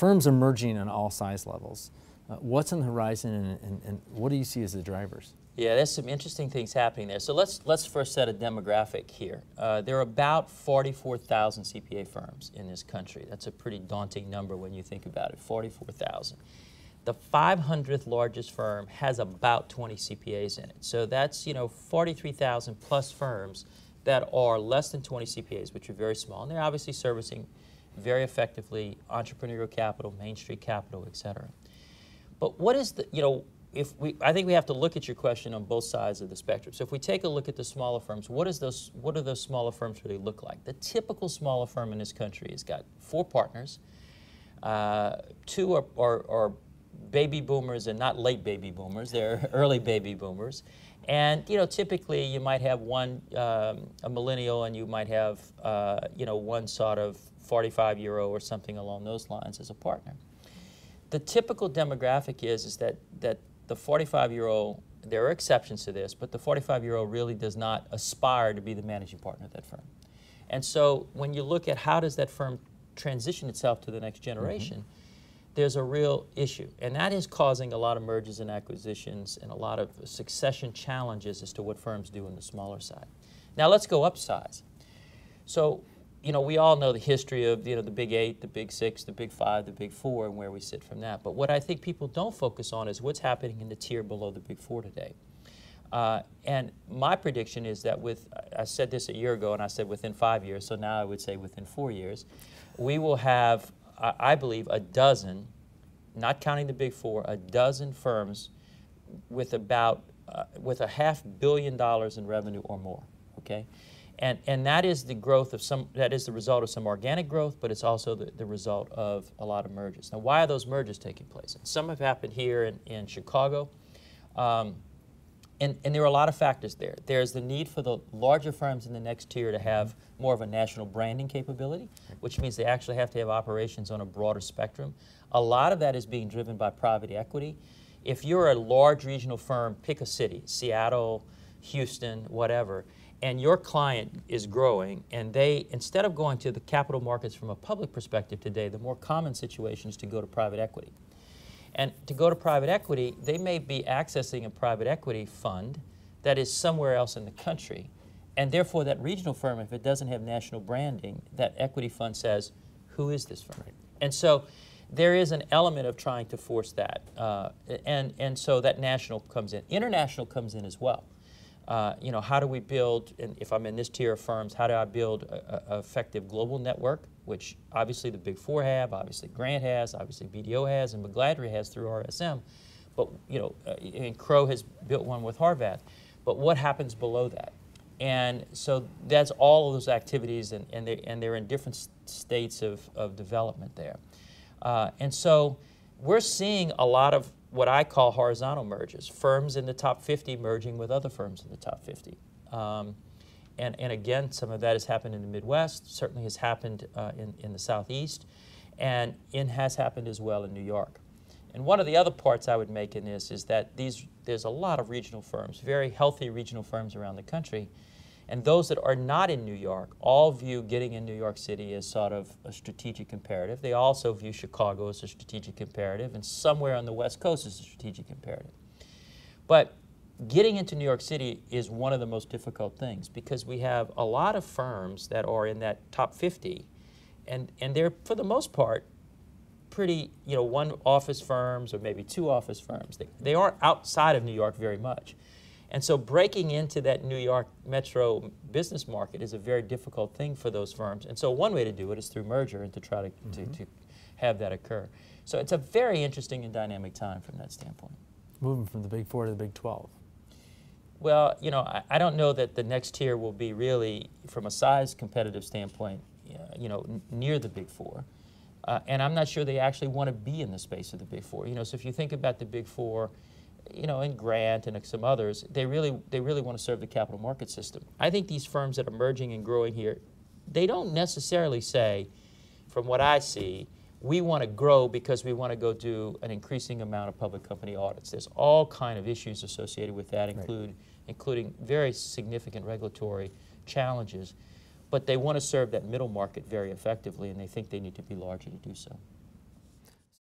firms are merging on all size levels. What's on the horizon, and what do you see as the drivers? Yeah, there's some interesting things happening there. So let's first set a demographic here. There are about 44,000 CPA firms in this country. That's a pretty daunting number when you think about it, 44,000. The 500th largest firm has about 20 CPAs in it. So that's, 43,000 plus firms that are less than 20 CPAs, which are very small. And they're obviously servicing very effectively entrepreneurial capital, Main Street capital, et cetera. But what is the, I think we have to look at your question on both sides of the spectrum. So if we take a look at the smaller firms, what do those smaller firms really look like? The typical smaller firm in this country has got 4 partners. 2 are baby boomers and not late baby boomers. They're early baby boomers. And, typically you might have one, a millennial, and you might have, one sort of 45-year-old or something along those lines as a partner. The typical demographic is that the 45-year-old, there are exceptions to this, but the 45-year-old really does not aspire to be the managing partner of that firm. And so when you look at how does that firm transition itself to the next generation, there's a real issue. And that is causing a lot of mergers and acquisitions and a lot of succession challenges as to what firms do on the smaller side. Now let's go upsize. So, we all know the history of, the Big 8, the Big 6, the Big 5, the Big 4, and where we sit from that. But what I think people don't focus on is what's happening in the tier below the Big 4 today. And my prediction is that I said this a year ago, and I said within 5 years, so now I would say within 4 years, we will have, I believe, a dozen, not counting the Big 4, a dozen firms with about, with $500 million in revenue or more, okay? And that is the growth of that is the result of some organic growth, but it's also the result of a lot of mergers. Now, why are those mergers taking place? And some have happened here in Chicago, and there are a lot of factors there. There's the need for the larger firms in the next tier to have more of a national branding capability, which means they actually have to have operations on a broader spectrum. A lot of that is being driven by private equity. If you're a large regional firm, pick a city, Seattle, Houston, whatever, and your client is growing, and they, instead of going to the capital markets from a public perspective today, the more common situation is to go to private equity. And to go to private equity, they may be accessing a private equity fund that is somewhere else in the country, and therefore that regional firm, if it doesn't have national branding, that equity fund says, who is this firm? Right. And so there is an element of trying to force that, and so that national comes in. International comes in as well. How do we build, and if I'm in this tier of firms, how do I build an effective global network, which obviously the Big 4 have, obviously Grant has, obviously BDO has, and McGladrey has through RSM, but, and Crow has built one with Harvath. But what happens below that? And so that's all of those activities, and they're in different states of development there. And so we're seeing a lot of what I call horizontal mergers, firms in the top 50 merging with other firms in the top 50. And again, some of that has happened in the Midwest, certainly has happened in the Southeast, and it has happened as well in New York. And one of the other parts I would make in this is that there's a lot of regional firms, very healthy regional firms around the country, and those that are not in New York all view getting in New York City as sort of a strategic imperative. They also view Chicago as a strategic imperative, and somewhere on the West Coast as a strategic imperative. But getting into New York City is one of the most difficult things because we have a lot of firms that are in that top 50, and they're, for the most part, pretty, one office firms or maybe 2 office firms. They aren't outside of New York very much. And so breaking into that New York metro business market is a very difficult thing for those firms. And so one way to do it is through merger and to try to have that occur. So it's a very interesting and dynamic time from that standpoint. Moving from the Big 4 to the Big 12. Well, I don't know that the next tier will be really, from a size competitive standpoint, near the Big 4. And I'm not sure they actually want to be in the space of the Big 4. So if you think about the Big 4, and Grant and some others, they really want to serve the capital market system. I think these firms that are merging and growing here, they don't necessarily say, from what I see, we want to grow because we want to go do an increasing amount of public company audits. There's all kind of issues associated with that, including very significant regulatory challenges. But they want to serve that middle market very effectively, and they think they need to be larger to do so.